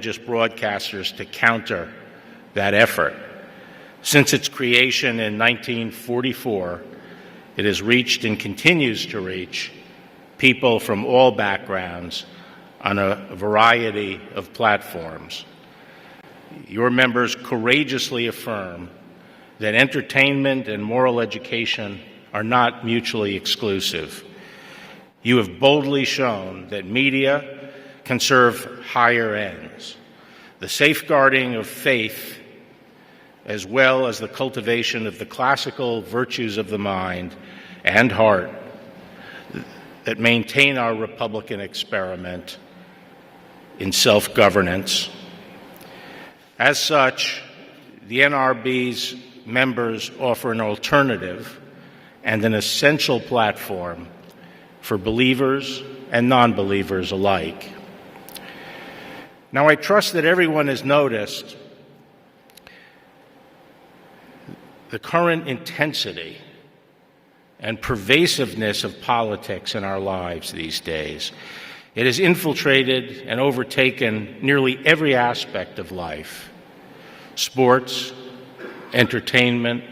religious broadcasters to counter that effort. Since its creation in 1944, it has reached and continues to reach people from all backgrounds on a variety of platforms. Your members courageously affirm that entertainment and moral education are not mutually exclusive. You have boldly shown that media can serve higher ends, the safeguarding of faith, as well as the cultivation of the classical virtues of the mind and heart that maintain our Republican experiment in self-governance. As such, the NRB's members offer an alternative and an essential platform for believers and non-believers alike. Now, I trust that everyone has noticed the current intensity and pervasiveness of politics in our lives these days. It has infiltrated and overtaken nearly every aspect of life: sports, entertainment,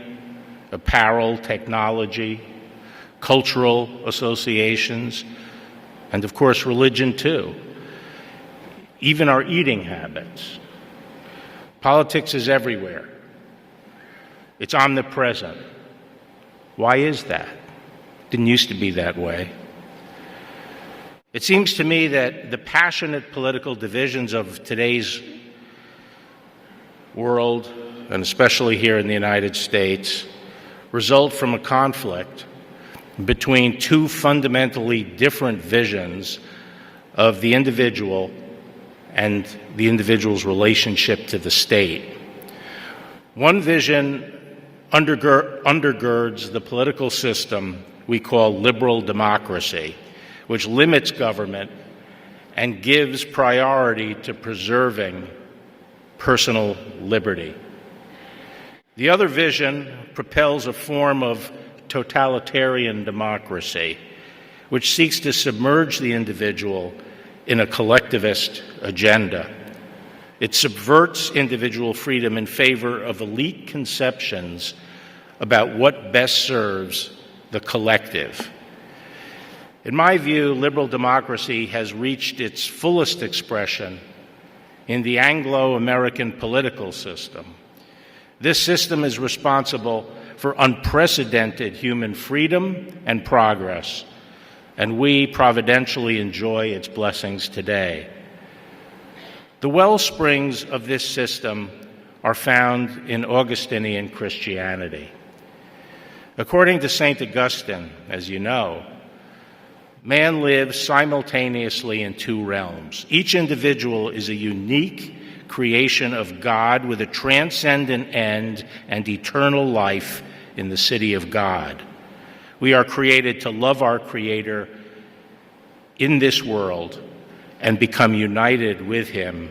apparel, technology, cultural associations, and of course religion too. Even our eating habits. Politics is everywhere. It's omnipresent. Why is that? Didn't used to be that way. It seems to me that the passionate political divisions of today's world, and especially here in the United States, result from a conflict between two fundamentally different visions of the individual and the individual's relationship to the state. One vision undergirds the political system we call liberal democracy, which limits government and gives priority to preserving personal liberty. The other vision propels a form of totalitarian democracy, which seeks to submerge the individual in a collectivist agenda. It subverts individual freedom in favor of elite conceptions about what best serves the collective. In my view, liberal democracy has reached its fullest expression in the Anglo-American political system. This system is responsible for unprecedented human freedom and progress, and we providentially enjoy its blessings today. The well springs of this system are found in Augustinian Christianity. According to St. Augustine, as you know, man lives simultaneously in two realms. Each individual is a unique creation of God with a transcendent end and eternal life in the city of God. We are created to love our Creator in this world and become united with Him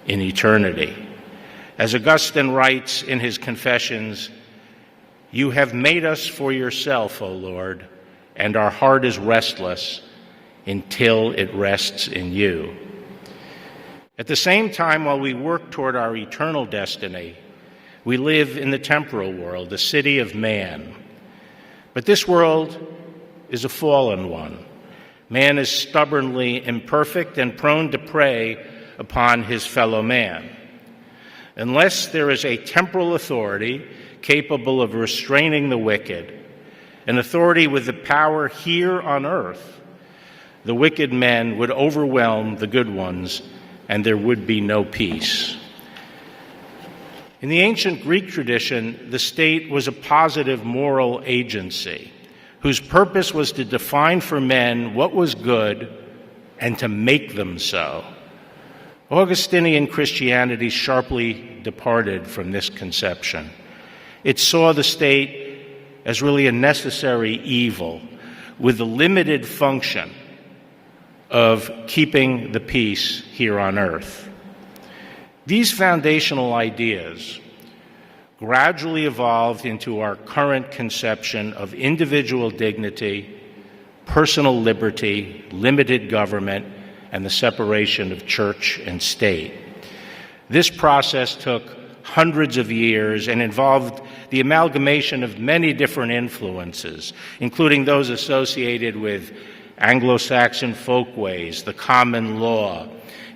in eternity. As Augustine writes in his Confessions, "You have made us for yourself, O Lord, and our heart is restless until it rests in you." At the same time, while we work toward our eternal destiny, we live in the temporal world, the city of man. But this world is a fallen one. Man is stubbornly imperfect and prone to prey upon his fellow man. Unless there is a temporal authority capable of restraining the wicked, an authority with the power here on earth, the wicked men would overwhelm the good ones, and there would be no peace. In the ancient Greek tradition, the state was a positive moral agency whose purpose was to define for men what was good and to make them so. Augustinian Christianity sharply departed from this conception. It saw the state as really a necessary evil with the limited function of keeping the peace here on earth. These foundational ideas gradually evolved into our current conception of individual dignity, personal liberty, limited government, and the separation of church and state. This process took hundreds of years and involved the amalgamation of many different influences, including those associated with Anglo-Saxon folkways, the common law,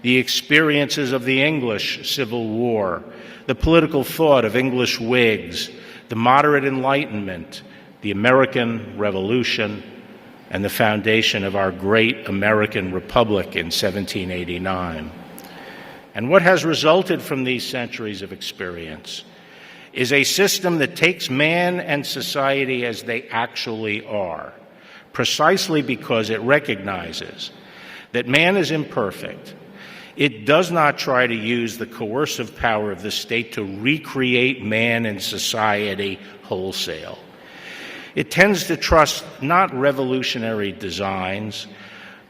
the experiences of the English Civil War, the political thought of English Whigs, the moderate Enlightenment, the American Revolution, and the foundation of our great American Republic in 1789. And what has resulted from these centuries of experience is a system that takes man and society as they actually are, precisely because it recognizes that man is imperfect. It does not try to use the coercive power of the state to recreate man and society wholesale. It tends to trust not revolutionary designs,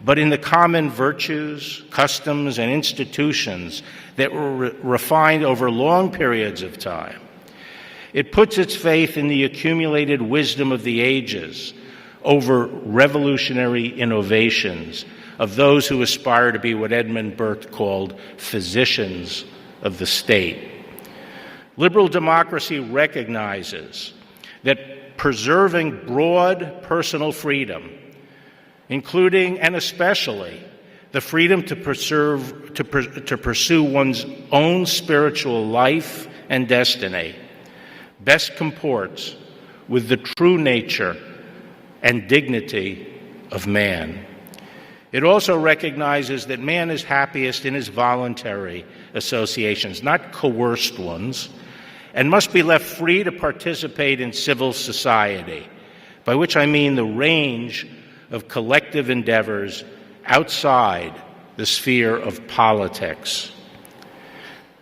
but in the common virtues, customs, and institutions that were refined over long periods of time. It puts its faith in the accumulated wisdom of the ages over revolutionary innovations of those who aspire to be what Edmund Burke called physicians of the state. Liberal democracy recognizes that preserving broad personal freedom, including and especially the freedom to pursue one's own spiritual life and destiny, best comports with the true nature and dignity of man. It also recognizes that man is happiest in his voluntary associations, not coerced ones, and must be left free to participate in civil society, by which I mean the range of collective endeavors outside the sphere of politics.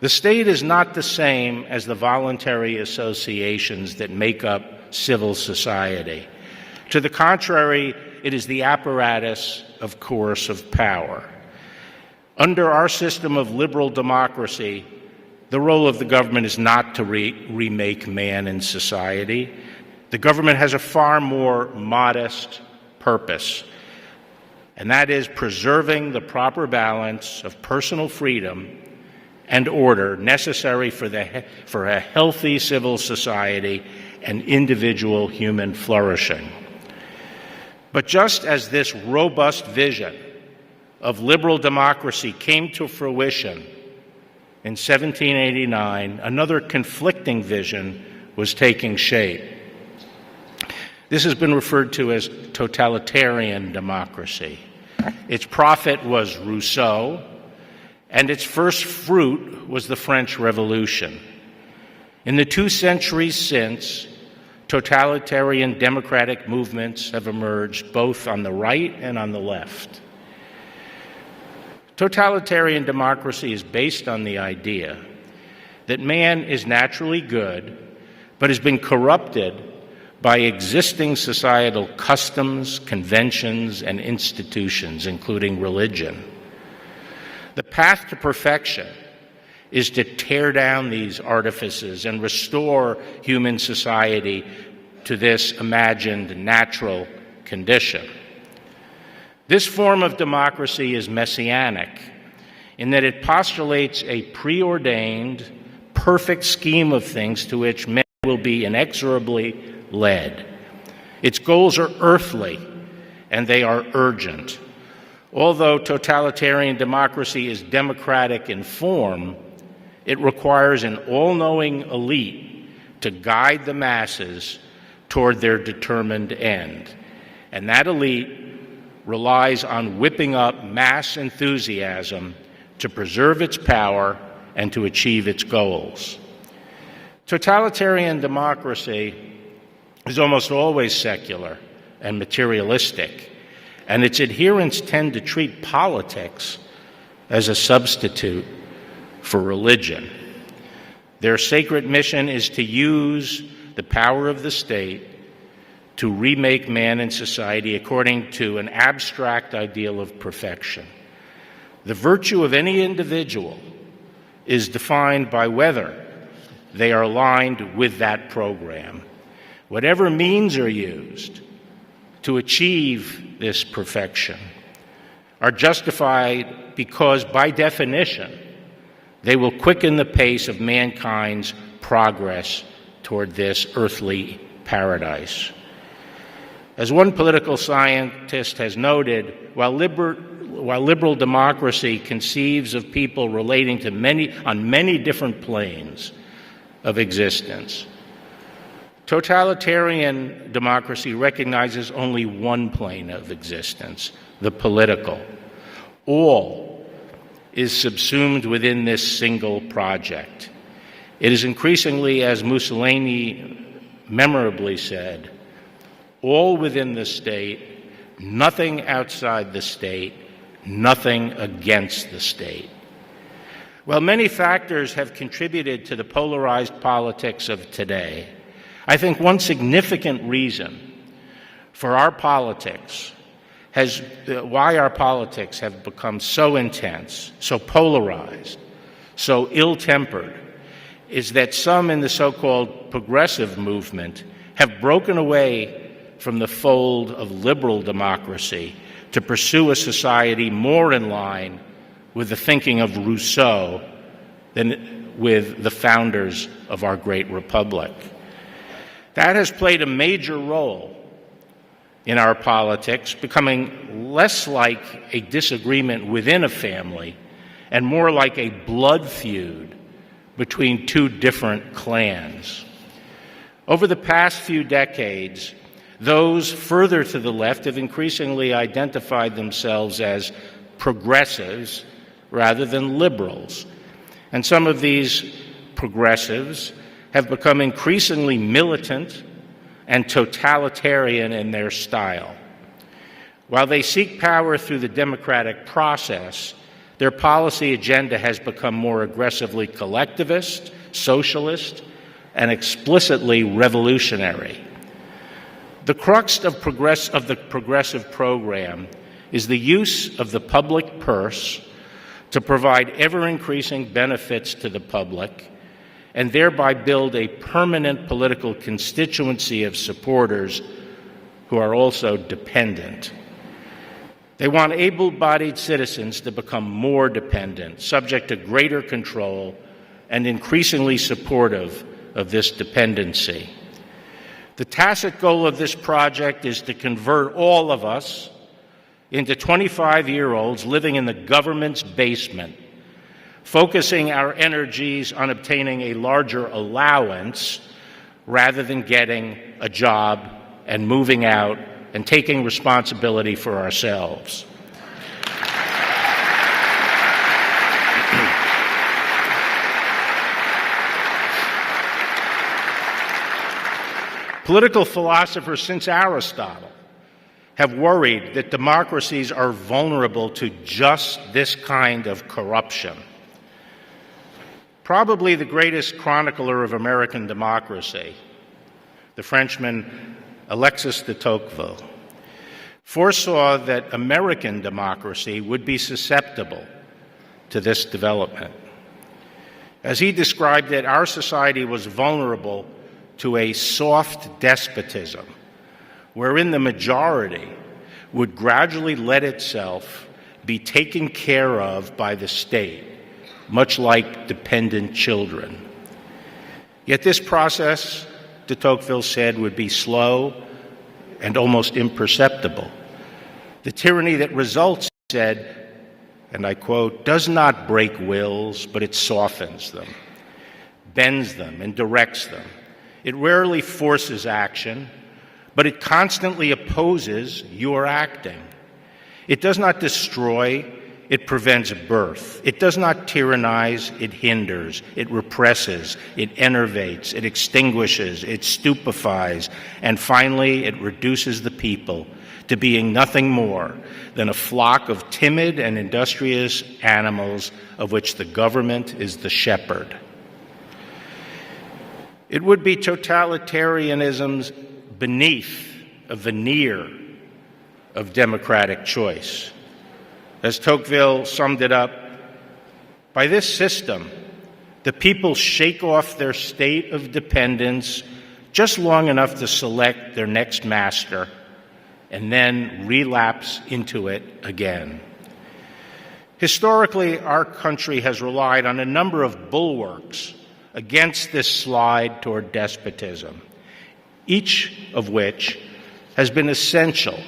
The state is not the same as the voluntary associations that make up civil society. To the contrary, it is the apparatus of coercive power. Under our system of liberal democracy, the role of the government is not to remake man and society. The government has a far more modest purpose, and that is preserving the proper balance of personal freedom and order necessary for a healthy civil society and individual human flourishing. But just as this robust vision of liberal democracy came to fruition in 1789, another conflicting vision was taking shape. This has been referred to as totalitarian democracy. Its prophet was Rousseau, and its first fruit was the French Revolution. In the 2 centuries since, totalitarian democratic movements have emerged both on the right and on the left. Totalitarian democracy is based on the idea that man is naturally good, but has been corrupted by existing societal customs, conventions, and institutions, including religion. The path to perfection is to tear down these artifices and restore human society to this imagined natural condition. This form of democracy is messianic in that it postulates a preordained, perfect scheme of things to which men will be inexorably led. Its goals are earthly, and they are urgent. Although totalitarian democracy is democratic in form, it requires an all-knowing elite to guide the masses toward their determined end. And that elite relies on whipping up mass enthusiasm to preserve its power and to achieve its goals. Totalitarian democracy is almost always secular and materialistic, and its adherents tend to treat politics as a substitute for religion. Their sacred mission is to use the power of the state to remake man and society according to an abstract ideal of perfection. The virtue of any individual is defined by whether they are aligned with that program. Whatever means are used to achieve this perfection are justified because, by definition, They will quicken the pace of mankind's progress toward this earthly paradise. As one political scientist has noted, while liberal democracy conceives of people relating to on many different planes of existence, totalitarian democracy recognizes only one plane of existence, the political. All is subsumed within this single project. It is increasingly, as Mussolini memorably said, all within the state, nothing outside the state, nothing against the state. While many factors have contributed to the polarized politics of today, I think one significant reason for our politics why our politics have become so intense, so polarized, so ill-tempered, is that some in the so-called progressive movement have broken away from the fold of liberal democracy to pursue a society more in line with the thinking of Rousseau than with the founders of our great republic. That has played a major role in our politics, becoming less like a disagreement within a family and more like a blood feud between two different clans. Over the past few decades, those further to the left have increasingly identified themselves as progressives rather than liberals. And some of these progressives have become increasingly militant and totalitarian in their style. While they seek power through the democratic process, their policy agenda has become more aggressively collectivist, socialist, and explicitly revolutionary. The crux of the progressive program is the use of the public purse to provide ever-increasing benefits to the public and thereby build a permanent political constituency of supporters who are also dependent. They want able-bodied citizens to become more dependent, subject to greater control, and increasingly supportive of this dependency. The tacit goal of this project is to convert all of us into 25-year-olds living in the government's basement, focusing our energies on obtaining a larger allowance rather than getting a job and moving out and taking responsibility for ourselves. Political philosophers since Aristotle have worried that democracies are vulnerable to just this kind of corruption. Probably the greatest chronicler of American democracy, the Frenchman Alexis de Tocqueville, foresaw that American democracy would be susceptible to this development. As he described it, our society was vulnerable to a soft despotism, wherein the majority would gradually let itself be taken care of by the state, much like dependent children. Yet this process, de Tocqueville said, would be slow and almost imperceptible. The tyranny that results, he said, and I quote, does not break wills, but it softens them, bends them, and directs them. It rarely forces action, but it constantly opposes your acting. It does not destroy, it prevents birth. It does not tyrannize, it hinders, it represses, it enervates, it extinguishes, it stupefies, and finally it reduces the people to being nothing more than a flock of timid and industrious animals of which the government is the shepherd. It would be totalitarianism's beneath a veneer of democratic choice. As Tocqueville summed it up, by this system, the people shake off their state of dependence just long enough to select their next master and then relapse into it again. Historically, our country has relied on a number of bulwarks against this slide toward despotism, each of which has been essential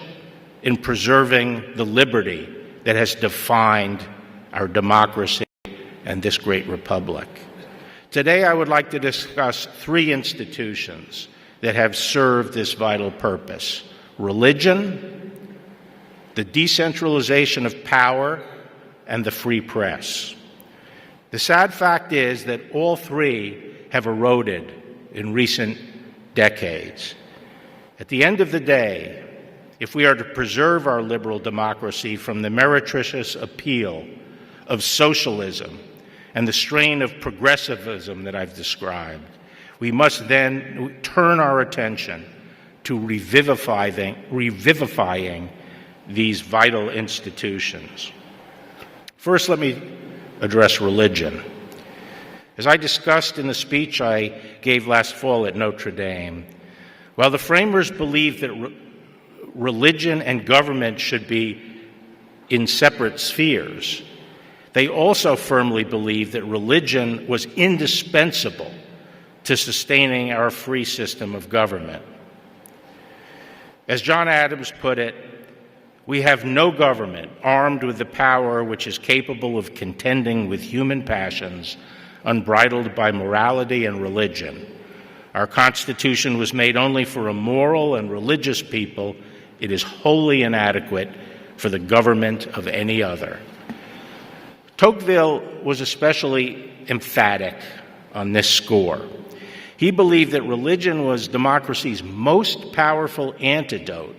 in preserving the liberty that has defined our democracy and this great republic. Today, I would like to discuss three institutions that have served this vital purpose: religion, the decentralization of power, and the free press. The sad fact is that all three have eroded in recent decades. At the end of the day, if we are to preserve our liberal democracy from the meretricious appeal of socialism and the strain of progressivism that I've described, we must then turn our attention to revivifying these vital institutions. First, let me address religion. As I discussed in the speech I gave last fall at Notre Dame, while the framers believed that religion and government should be in separate spheres, they also firmly believed that religion was indispensable to sustaining our free system of government. As John Adams put it, we have no government armed with the power which is capable of contending with human passions unbridled by morality and religion. Our Constitution was made only for a moral and religious people. It is wholly inadequate for the government of any other. Tocqueville was especially emphatic on this score. He believed that religion was democracy's most powerful antidote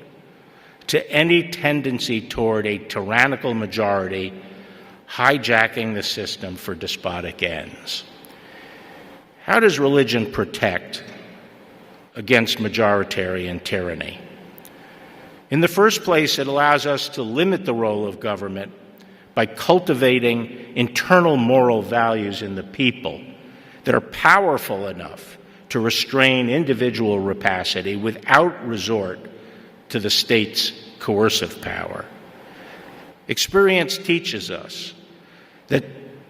to any tendency toward a tyrannical majority hijacking the system for despotic ends. How does religion protect against majoritarian tyranny? In the first place, it allows us to limit the role of government by cultivating internal moral values in the people that are powerful enough to restrain individual rapacity without resort to the state's coercive power. Experience teaches us that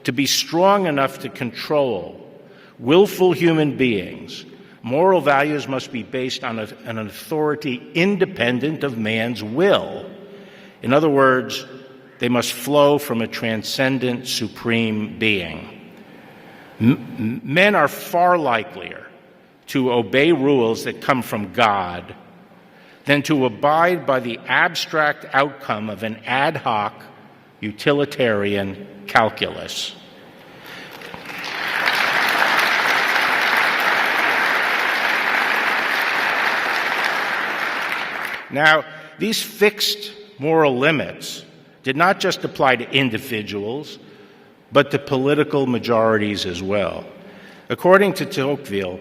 to be strong enough to control willful human beings, moral values must be based on an authority independent of man's will. In other words, they must flow from a transcendent, supreme being. Men are far likelier to obey rules that come from God than to abide by the abstract outcome of an ad hoc, utilitarian calculus. Now, these fixed moral limits did not just apply to individuals, but to political majorities as well. According to Tocqueville,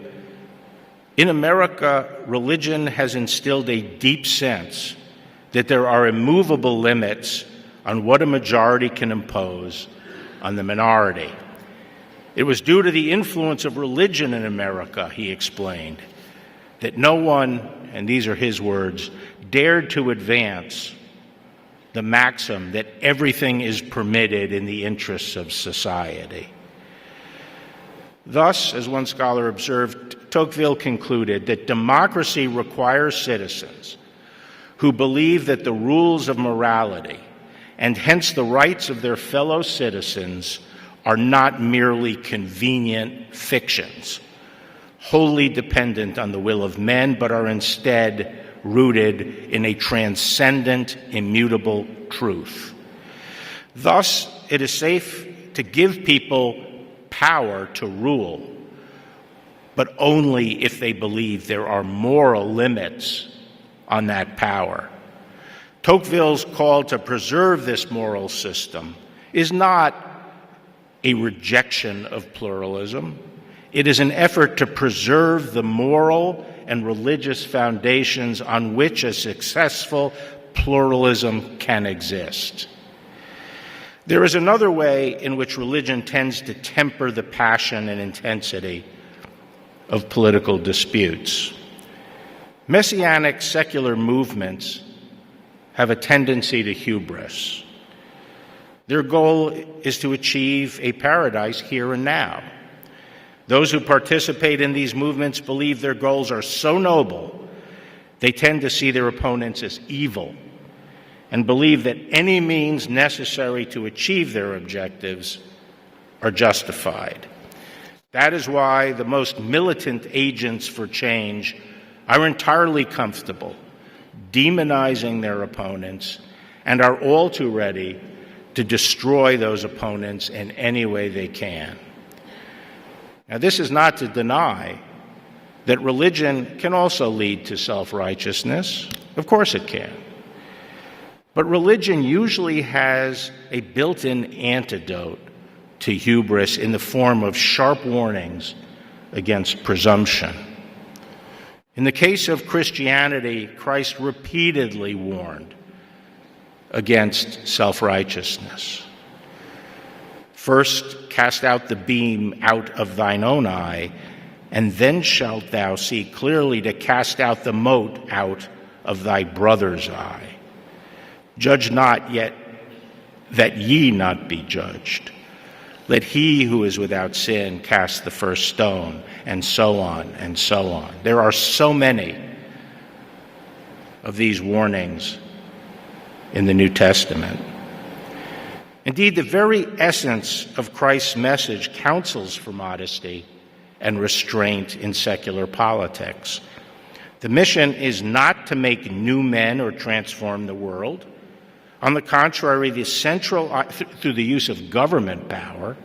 in America, religion has instilled a deep sense that there are immovable limits on what a majority can impose on the minority. It was due to the influence of religion in America, he explained, that no one, and these are his words, dared to advance the maxim that everything is permitted in the interests of society. Thus, as one scholar observed, Tocqueville concluded that democracy requires citizens who believe that the rules of morality, and hence the rights of their fellow citizens, are not merely convenient fictions, wholly dependent on the will of men, but are instead rooted in a transcendent, immutable truth. Thus, it is safe to give people power to rule, but only if they believe there are moral limits on that power. Tocqueville's call to preserve this moral system is not a rejection of pluralism. It is an effort to preserve the moral and religious foundations on which a successful pluralism can exist. There is another way in which religion tends to temper the passion and intensity of political disputes. Messianic secular movements have a tendency to hubris. Their goal is to achieve a paradise here and now. Those who participate in these movements believe their goals are so noble, they tend to see their opponents as evil and believe that any means necessary to achieve their objectives are justified. That is why the most militant agents for change are entirely comfortable demonizing their opponents and are all too ready to destroy those opponents in any way they can. Now, this is not to deny that religion can also lead to self-righteousness. Of course it can. But religion usually has a built-in antidote to hubris in the form of sharp warnings against presumption. In the case of Christianity, Christ repeatedly warned against self-righteousness. First, cast out the beam out of thine own eye, and then shalt thou see clearly to cast out the mote out of thy brother's eye. Judge not, yet that ye not be judged. Let he who is without sin cast the first stone, and so on and so on. There are so many of these warnings in the New Testament. Indeed, the very essence of Christ's message counsels for modesty and restraint in secular politics. The mission is not to make new men or transform the world. On the contrary, through the use of government power,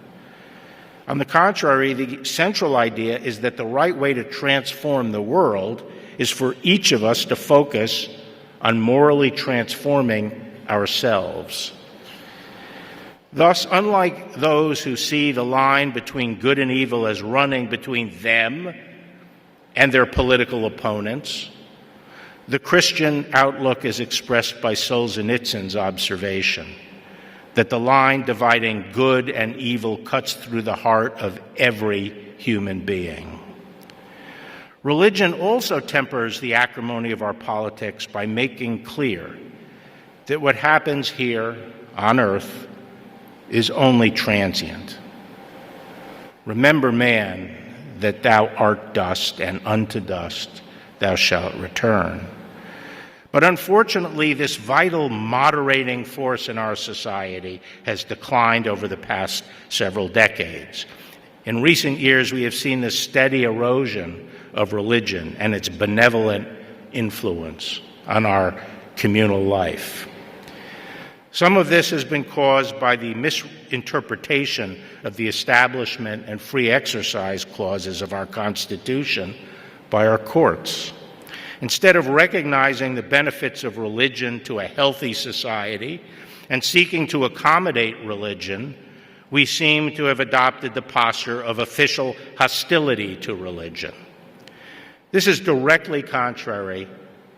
on the contrary, the central idea is that the right way to transform the world is for each of us to focus on morally transforming ourselves. Thus, unlike those who see the line between good and evil as running between them and their political opponents, the Christian outlook is expressed by Solzhenitsyn's observation that the line dividing good and evil cuts through the heart of every human being. Religion also tempers the acrimony of our politics by making clear that what happens here on earth is only transient. Remember, man, that thou art dust, and unto dust thou shalt return. But unfortunately, this vital moderating force in our society has declined over the past several decades. In recent years, we have seen the steady erosion of religion and its benevolent influence on our communal life. Some of this has been caused by the misinterpretation of the establishment and free exercise clauses of our Constitution by our courts. Instead of recognizing the benefits of religion to a healthy society and seeking to accommodate religion, we seem to have adopted the posture of official hostility to religion. This is directly contrary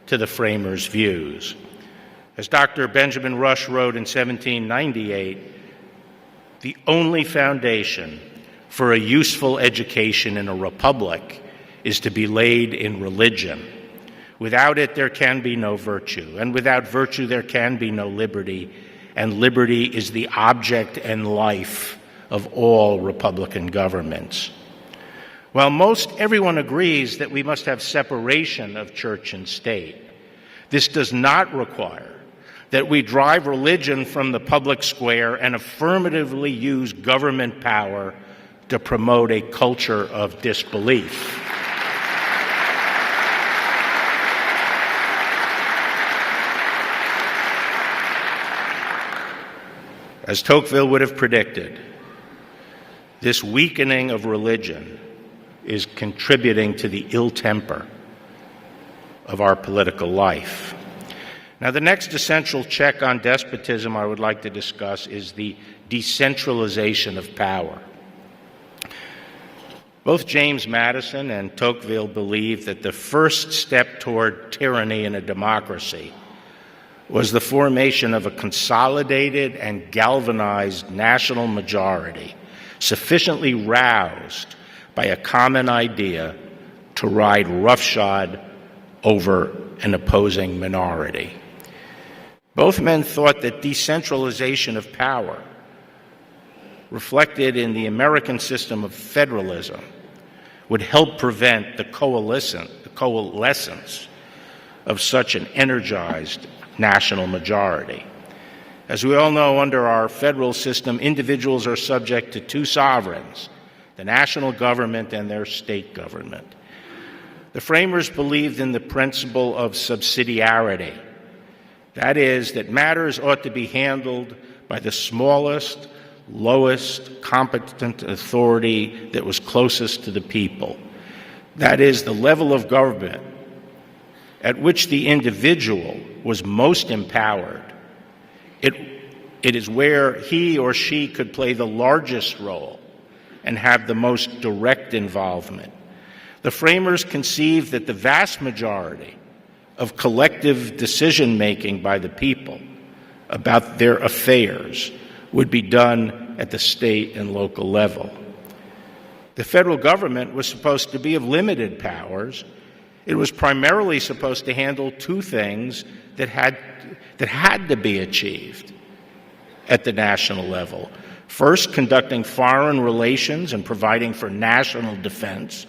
to the framers' views. As Dr. Benjamin Rush wrote in 1798, the only foundation for a useful education in a republic is to be laid in religion. Without it, there can be no virtue, and without virtue, there can be no liberty, and liberty is the object and life of all republican governments. While most everyone agrees that we must have separation of church and state, this does not require that we drive religion from the public square and affirmatively use government power to promote a culture of disbelief. As Tocqueville would have predicted, this weakening of religion is contributing to the ill temper of our political life. Now, the next essential check on despotism I would like to discuss is the decentralization of power. Both James Madison and Tocqueville believed that the first step toward tyranny in a democracy was the formation of a consolidated and galvanized national majority, sufficiently roused by a common idea to ride roughshod over an opposing minority. Both men thought that decentralization of power reflected in the American system of federalism, would help prevent the coalescence of such an energized national majority. As we all know, under our federal system, individuals are subject to two sovereigns, the national government and their state government. The framers believed in the principle of subsidiarity. That is, that matters ought to be handled by the smallest, lowest competent authority that was closest to the people. That is, the level of government at which the individual was most empowered. It is where he or she could play the largest role and have the most direct involvement. The framers conceived that the vast majority of collective decision-making by the people about their affairs would be done at the state and local level. The federal government was supposed to be of limited powers. It was primarily supposed to handle two things that had to be achieved at the national level. First, conducting foreign relations and providing for national defense.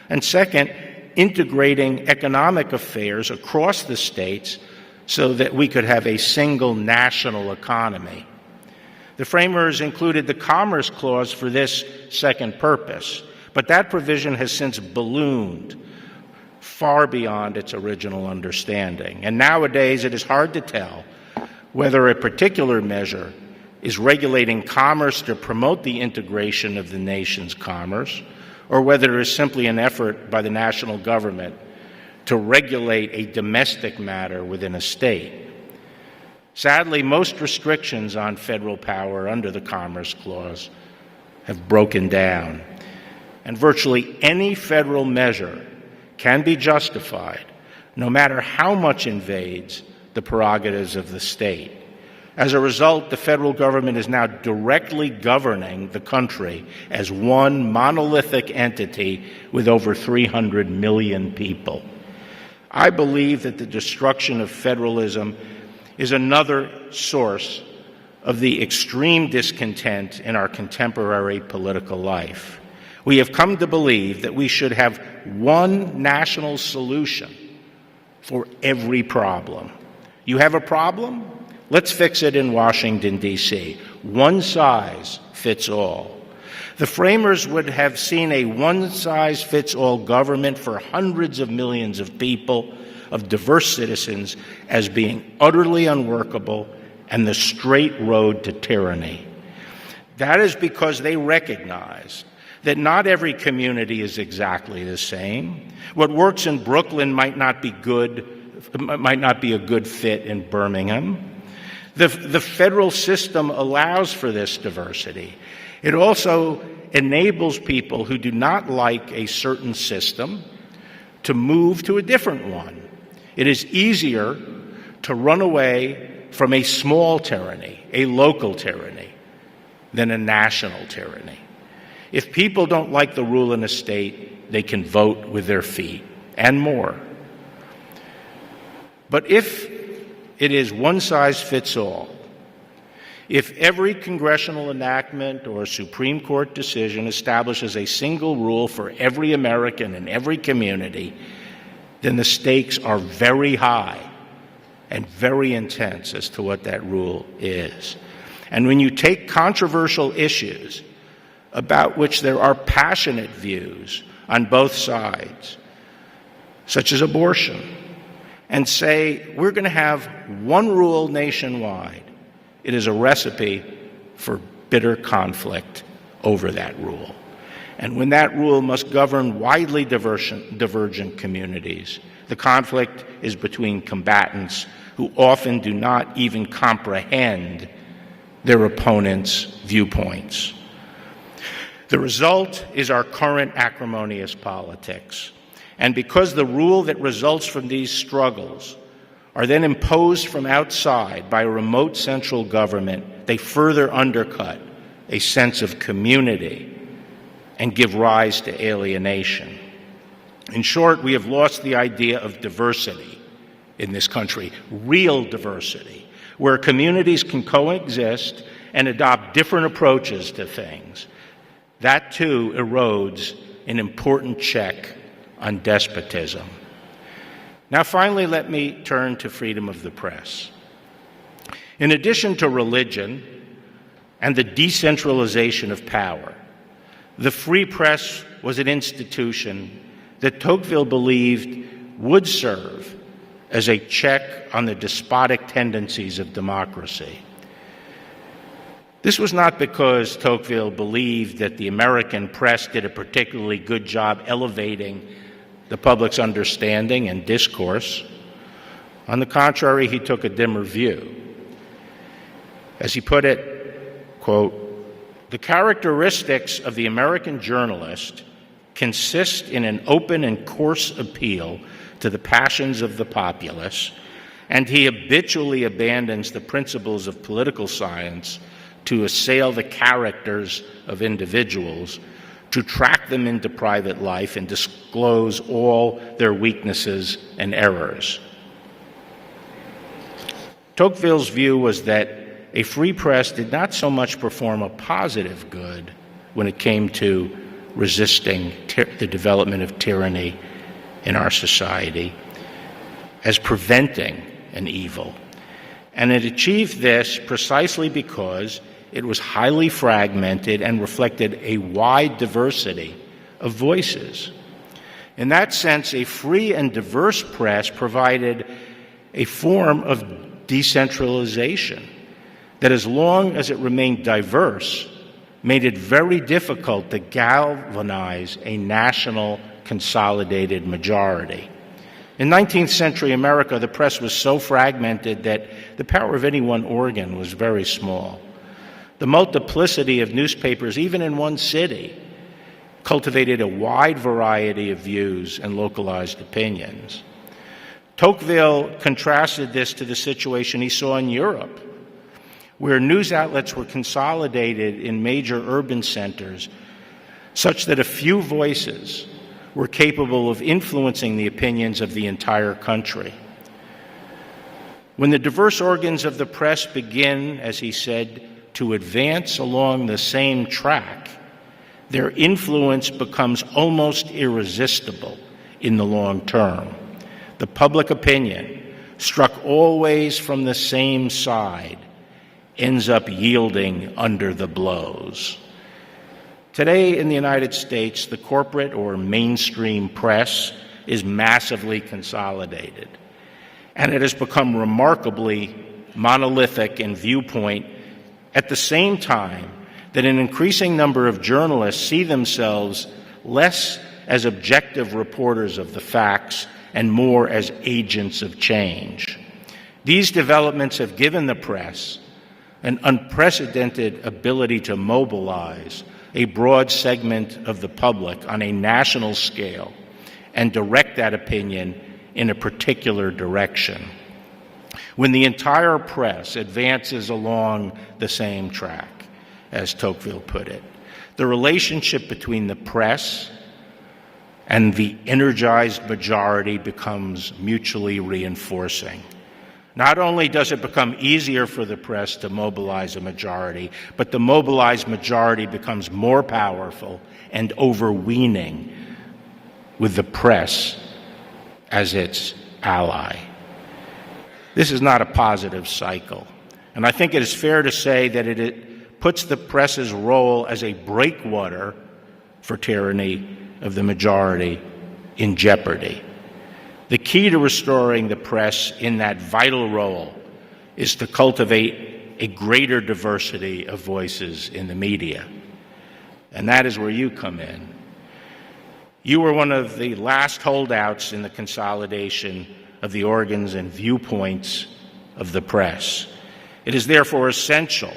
And second, integrating economic affairs across the states so that we could have a single national economy. The framers included the Commerce Clause for this second purpose, but that provision has since ballooned far beyond its original understanding. And nowadays, it is hard to tell whether a particular measure is regulating commerce to promote the integration of the nation's commerce, or whether it is simply an effort by the national government to regulate a domestic matter within a state. Sadly, most restrictions on federal power under the Commerce Clause have broken down, and virtually any federal measure can be justified, no matter how much invades the prerogatives of the state. As a result, the federal government is now directly governing the country as one monolithic entity with over 300 million people. I believe that the destruction of federalism is another source of the extreme discontent in our contemporary political life. We have come to believe that we should have one national solution for every problem. You have a problem? Let's fix it in Washington, D.C. One size fits all. The framers would have seen a one-size-fits-all government for hundreds of millions of people, of diverse citizens, as being utterly unworkable and the straight road to tyranny. That is because they recognize that not every community is exactly the same. What works in Brooklyn might not be a good fit in Birmingham. The federal system allows for this diversity. It also enables people who do not like a certain system to move to a different one. It is easier to run away from a small tyranny, a local tyranny, than a national tyranny. If people don't like the rule in a state, they can vote with their feet, and more. But if it is one size fits all, if every congressional enactment or Supreme Court decision establishes a single rule for every American in every community, then the stakes are very high and very intense as to what that rule is. And when you take controversial issues about which there are passionate views on both sides, such as abortion, and say, we're going to have one rule nationwide, it is a recipe for bitter conflict over that rule. And when that rule must govern widely divergent communities, the conflict is between combatants who often do not even comprehend their opponents' viewpoints. The result is our current acrimonious politics. And because the rule that results from these struggles are then imposed from outside by a remote central government, they further undercut a sense of community and give rise to alienation. In short, we have lost the idea of diversity in this country, real diversity, where communities can coexist and adopt different approaches to things. That too erodes an important check on despotism. Now, finally, let me turn to freedom of the press. In addition to religion and the decentralization of power, the free press was an institution that Tocqueville believed would serve as a check on the despotic tendencies of democracy. This was not because Tocqueville believed that the American press did a particularly good job elevating the public's understanding and discourse. On the contrary, he took a dimmer view. As he put it, quote, "The characteristics of the American journalist consist in an open and coarse appeal to the passions of the populace, and he habitually abandons the principles of political science to assail the characters of individuals, to track them into private life and disclose all their weaknesses and errors." Tocqueville's view was that a free press did not so much perform a positive good when it came to resisting the development of tyranny in our society as preventing an evil. And it achieved this precisely because it was highly fragmented and reflected a wide diversity of voices. In that sense, a free and diverse press provided a form of decentralization that, as long as it remained diverse, made it very difficult to galvanize a national consolidated majority. In 19th century America, the press was so fragmented that the power of any one organ was very small. The multiplicity of newspapers, even in one city, cultivated a wide variety of views and localized opinions. Tocqueville contrasted this to the situation he saw in Europe, where news outlets were consolidated in major urban centers such that a few voices were capable of influencing the opinions of the entire country. When the diverse organs of the press begin, as he said, to advance along the same track, their influence becomes almost irresistible in the long term. The public opinion, struck always from the same side, ends up yielding under the blows. Today in the United States, the corporate or mainstream press is massively consolidated, and it has become remarkably monolithic in viewpoint at the same time that an increasing number of journalists see themselves less as objective reporters of the facts and more as agents of change. These developments have given the press an unprecedented ability to mobilize a broad segment of the public on a national scale and direct that opinion in a particular direction. When the entire press advances along the same track, as Tocqueville put it, the relationship between the press and the energized majority becomes mutually reinforcing. Not only does it become easier for the press to mobilize a majority, but the mobilized majority becomes more powerful and overweening with the press as its ally. This is not a positive cycle, and I think it is fair to say that it puts the press's role as a breakwater for tyranny of the majority in jeopardy. The key to restoring the press in that vital role is to cultivate a greater diversity of voices in the media. And that is where you come in. You were one of the last holdouts in the consolidation of the organs and viewpoints of the press. It is therefore essential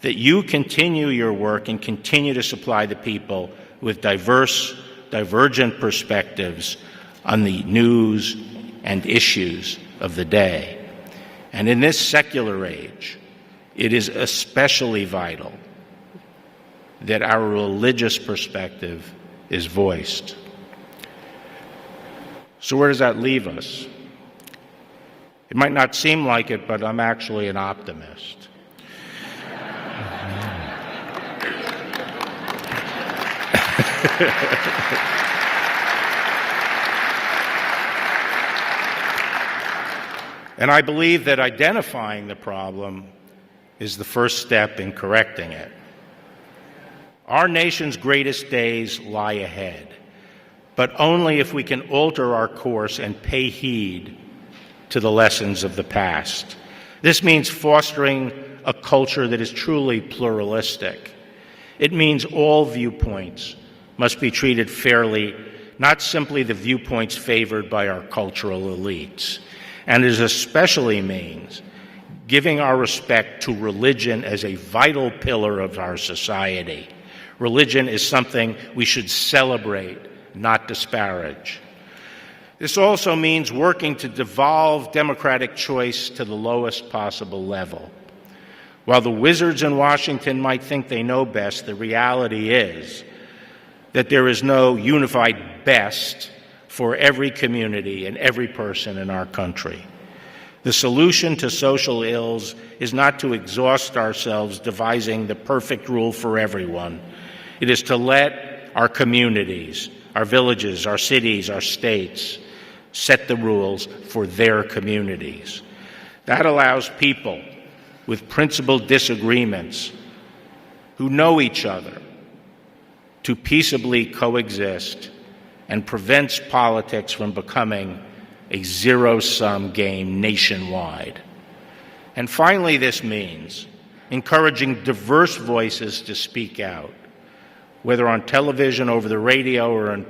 that you continue your work and continue to supply the people with diverse, divergent perspectives on the news and issues of the day. And in this secular age, it is especially vital that our religious perspective is voiced. So where does that leave us? It might not seem like it, but I'm actually an optimist. And I believe that identifying the problem is the first step in correcting it. Our nation's greatest days lie ahead, but only if we can alter our course and pay heed to the lessons of the past. This means fostering a culture that is truly pluralistic. It means all viewpoints must be treated fairly, not simply the viewpoints favored by our cultural elites. And it especially means giving our respect to religion as a vital pillar of our society. Religion is something we should celebrate, not disparage. This also means working to devolve democratic choice to the lowest possible level. While the wizards in Washington might think they know best, the reality is that there is no unified best for every community and every person in our country. The solution to social ills is not to exhaust ourselves devising the perfect rule for everyone. It is to let our communities, our villages, our cities, our states set the rules for their communities. That allows people with principled disagreements who know each other to peaceably coexist and prevents politics from becoming a zero-sum game nationwide. And finally, this means encouraging diverse voices to speak out, whether on television, over the radio, or in